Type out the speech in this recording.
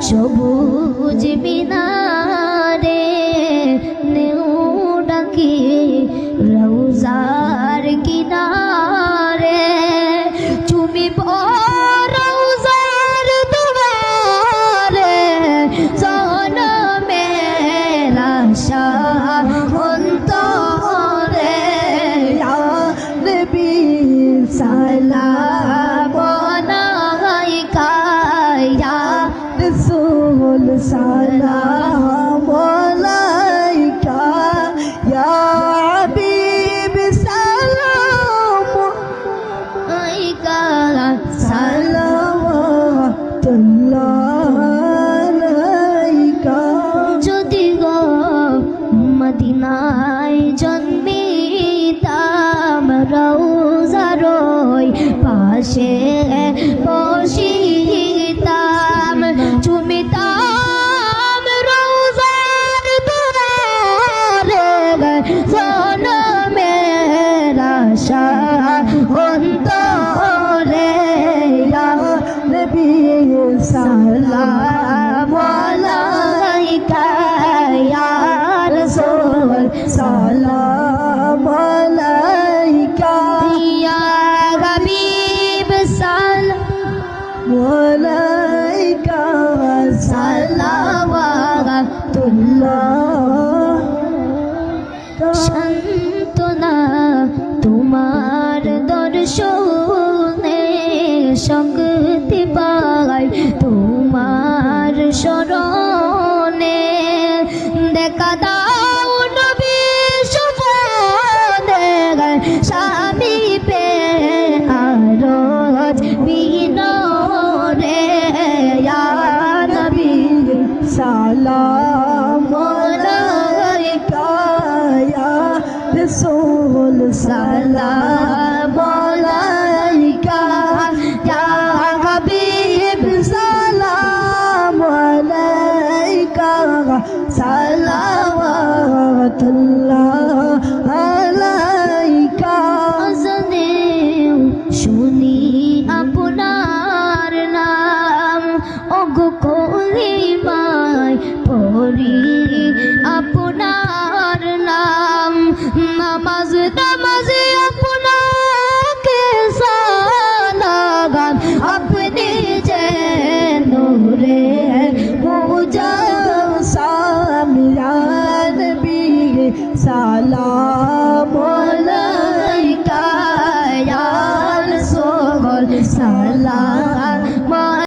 সবুজ মিনারে নেউ ডাকি রওজার কিনারে চুমিব রওজার দুয়ারে জনমের আশা অন্তরে ইয়া নবী সালাম আলাইকা ইয়া রাসূল সালাম আলাইকা ইয়া হাবিব সালাম আলাইকা সালাওয়াতুল্লাহ আলাইকা যদি গো মদিনায় জন্মিতাম রওজার ওই পাশে বসিতাম চুমিতাম রওজার দুয়ারে জনমের আশা অন্তরে ইয়া নবী সালাম আলাইকা ইয়া রাসূল সালাম আলাইকা ইয়া হাবিব সালাম